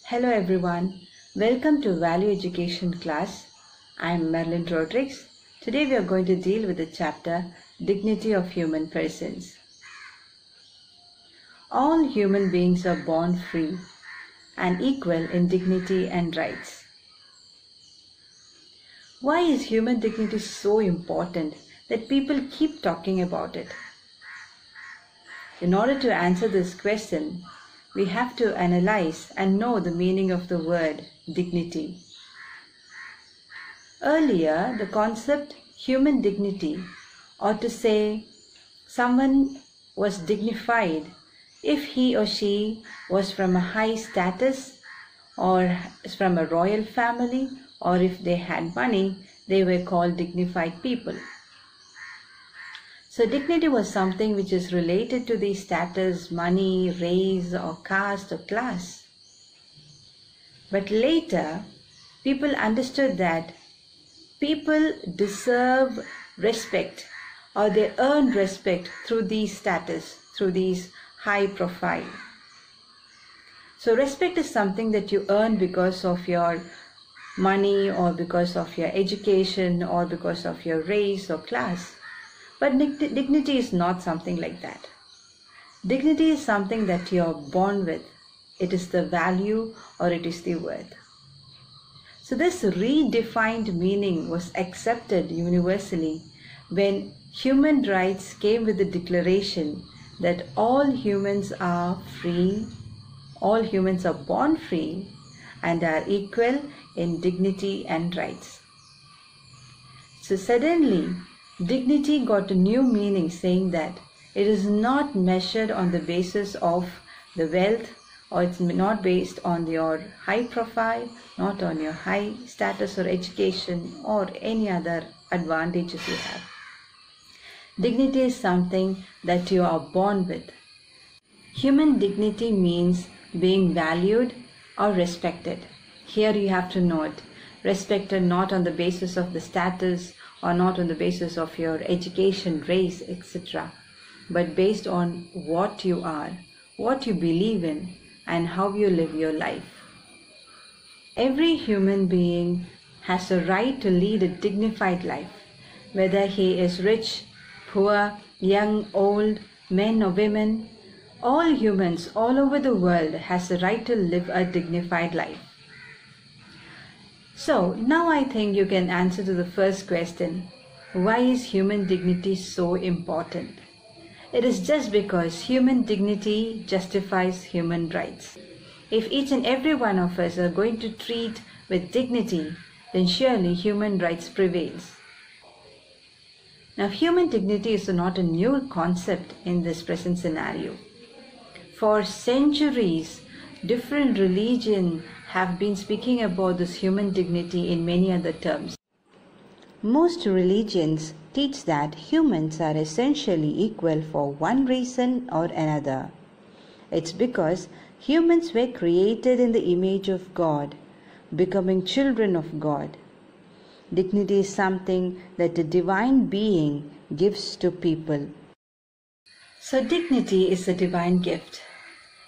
Hello everyone, welcome to Value Education class. I am Marilyn Rodriguez. Today we are going to deal with the chapter Dignity of Human Persons. All human beings are born free and equal in dignity and rights. Why is human dignity so important that people keep talking about it? In order to answer this question, we have to analyze and know the meaning of the word dignity. Earlier, the concept human dignity, or to say someone was dignified if he or she was from a high status or from a royal family, or if they had money, they were called dignified people. So dignity was something which is related to the status, money, race or caste or class. But later, people understood that people deserve respect, or they earn respect through these status, through these high profile. So respect is something that you earn because of your money or because of your education or because of your race or class. But dignity is not something like that. Dignity is something that you are born with. It is the value or it is the worth. So this redefined meaning was accepted universally when human rights came with the declaration that all humans are free, all humans are born free and are equal in dignity and rights. So suddenly, dignity got a new meaning, saying that it is not measured on the basis of the wealth, or it's not based on your high profile, not on your high status or education or any other advantages you have. Dignity is something that you are born with. Human dignity means being valued or respected. Here you have to note, respected not on the basis of the status or not on the basis of your education, race, etc., but based on what you are, what you believe in, and how you live your life. Every human being has a right to lead a dignified life, whether he is rich, poor, young, old, men or women. All humans all over the world has the right to live a dignified life. So now I think you can answer to the first question. Why is human dignity so important? It is just because human dignity justifies human rights. If each and every one of us are going to treat with dignity, then surely human rights prevails. Now, human dignity is not a new concept in this present scenario. For centuries, different religions have been speaking about this human dignity in many other terms. Most religions teach that humans are essentially equal for one reason or another. It's because humans were created in the image of God, becoming children of God. Dignity is something that a divine being gives to people. So dignity is a divine gift.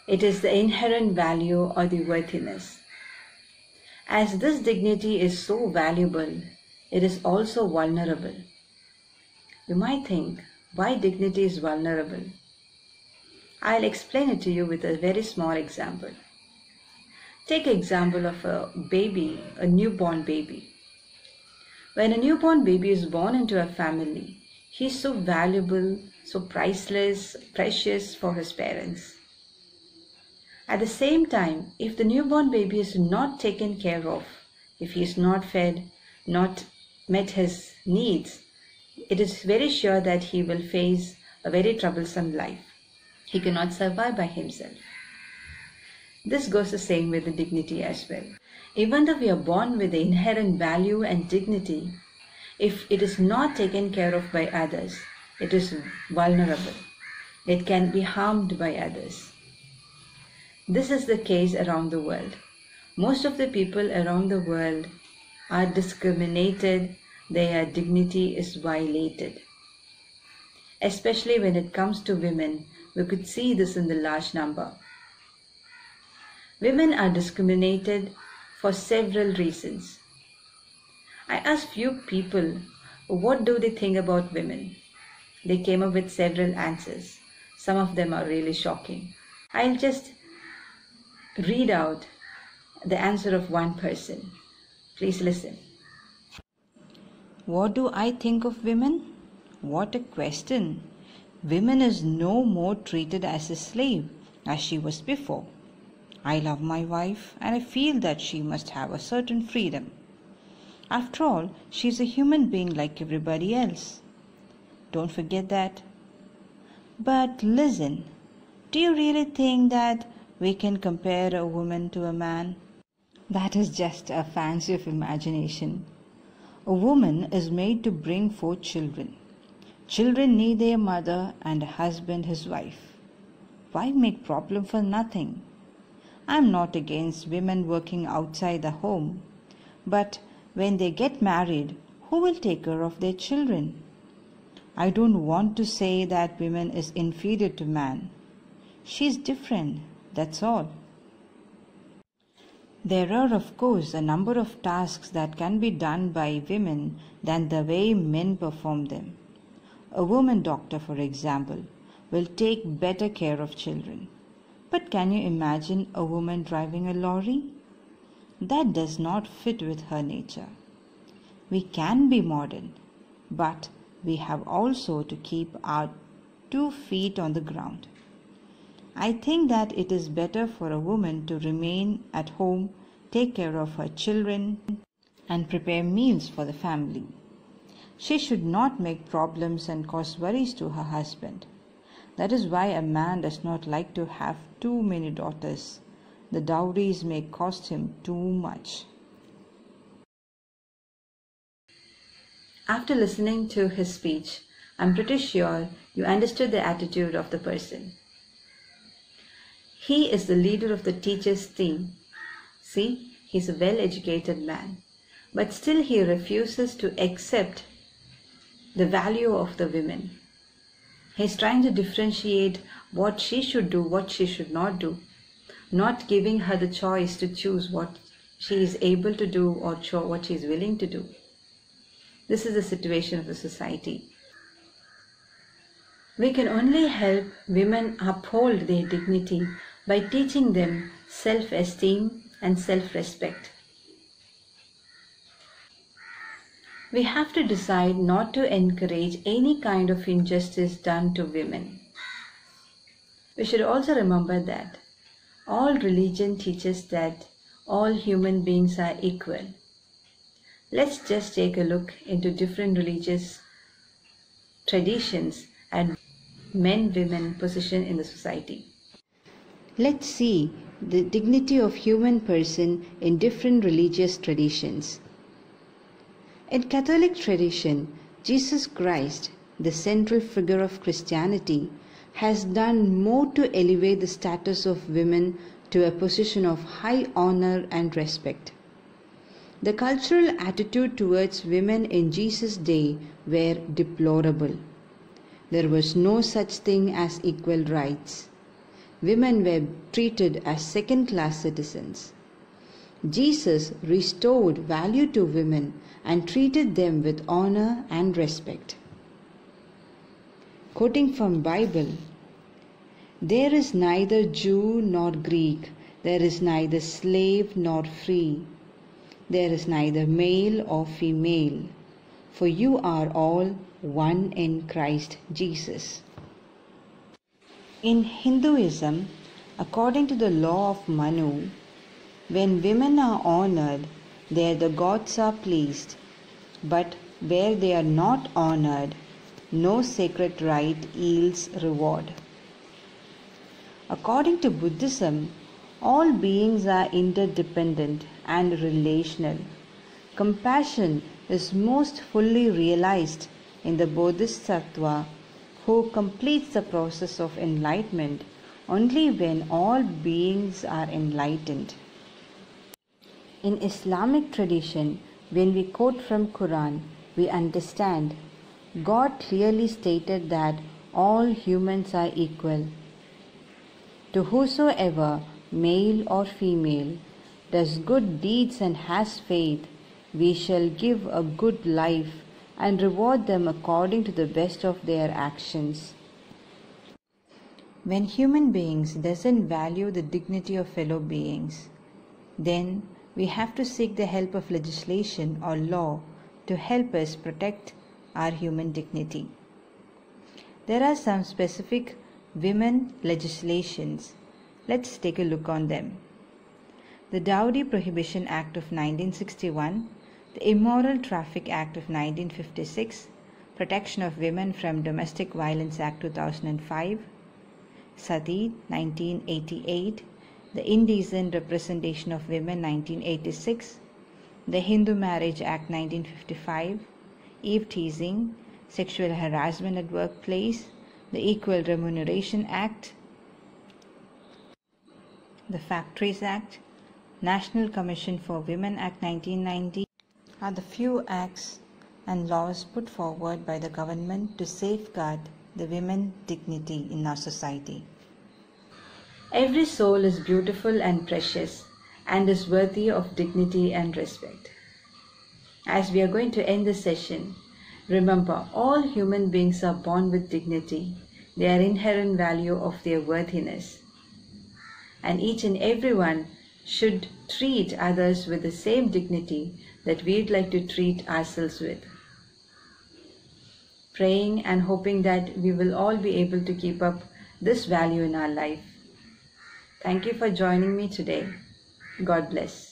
It is the inherent value or the worthiness. As this dignity is so valuable, it is also vulnerable. You might think, why dignity is vulnerable? I'll explain it to you with a very small example. Take an example of a baby, a newborn baby. When a newborn baby is born into a family, he is so valuable, so priceless, precious for his parents. At the same time, if the newborn baby is not taken care of, if he is not fed, not met his needs, it is very sure that he will face a very troublesome life. He cannot survive by himself. This goes the same with the dignity as well. Even though we are born with the inherent value and dignity, if it is not taken care of by others, it is vulnerable. It can be harmed by others. This is the case around the world. Most of the people around the world are discriminated, their dignity is violated. Especially when it comes to women, we could see this in the large number. Women are discriminated for several reasons. I asked few people what do they think about women. They came up with several answers. Some of them are really shocking. I'll just read out the answer of one person. Please listen. What do I think of women? What a question. Women is no more treated as a slave as she was before. I love my wife and I feel that she must have a certain freedom. After all, she is a human being like everybody else. Don't forget that. But listen, do you really think that we can compare a woman to a man? That is just a fancy of imagination. A woman is made to bring forth children. Children need their mother and a husband his wife. Why make problem for nothing? I am not against women working outside the home, but when they get married, who will take care of their children? I don't want to say that woman is inferior to man. She is different, that's all. There are, of course, a number of tasks that can be done by women than the way men perform them. A woman doctor, for example, will take better care of children. But can you imagine a woman driving a lorry? That does not fit with her nature. We can be modern, but we have also to keep our 2 feet on the ground. I think that it is better for a woman to remain at home, take care of her children, and prepare meals for the family. She should not make problems and cause worries to her husband. That is why a man does not like to have too many daughters. The dowries may cost him too much. After listening to his speech, I'm pretty sure you understood the attitude of the person. He is the leader of the teachers' team. See, he's a well-educated man, but still he refuses to accept the value of the women. He's trying to differentiate what she should do, what she should not do, not giving her the choice to choose what she is able to do or what she is willing to do. This is the situation of the society. We can only help women uphold their dignity by teaching them self-esteem and self-respect. We have to decide not to encourage any kind of injustice done to women. We should also remember that all religion teaches that all human beings are equal. Let's just take a look into different religious traditions and men-women position in the society. Let's see the dignity of human person in different religious traditions. In Catholic tradition, Jesus Christ, the central figure of Christianity, has done more to elevate the status of women to a position of high honor and respect. The cultural attitude towards women in Jesus' day were deplorable. There was no such thing as equal rights. Women were treated as second-class citizens. Jesus restored value to women and treated them with honor and respect. Quoting from Bible, "There is neither Jew nor Greek, there is neither slave nor free, there is neither male or female, for you are all one in Christ Jesus." In Hinduism, according to the law of Manu, when women are honored, there the gods are pleased, but where they are not honored, no sacred rite yields reward. According to Buddhism, all beings are interdependent and relational. Compassion is most fully realized in the Bodhisattva, who completes the process of enlightenment only when all beings are enlightened. In Islamic tradition, when we quote from Quran, we understand God clearly stated that all humans are equal. To whosoever male or female, does good deeds and has faith, we shall give a good life and reward them according to the best of their actions. When human beings doesn't value the dignity of fellow beings, then we have to seek the help of legislation or law to help us protect our human dignity. There are some specific women legislations. Let's take a look on them. The Dowry Prohibition Act of 1961, the Immoral Traffic Act of 1956, Protection of Women from Domestic Violence Act 2005, Sati 1988, the Indecent Representation of Women 1986, the Hindu Marriage Act 1955, eve teasing, sexual harassment at workplace, the Equal Remuneration Act, the Factories Act, National Commission for Women Act 1990 are the few acts and laws put forward by the government to safeguard the women's dignity in our society. Every soul is beautiful and precious and is worthy of dignity and respect. As we are going to end this session, remember, all human beings are born with dignity, their inherent value of their worthiness. And each and everyone should treat others with the same dignity that we'd like to treat ourselves with. Praying and hoping that we will all be able to keep up this value in our life. Thank you for joining me today. God bless.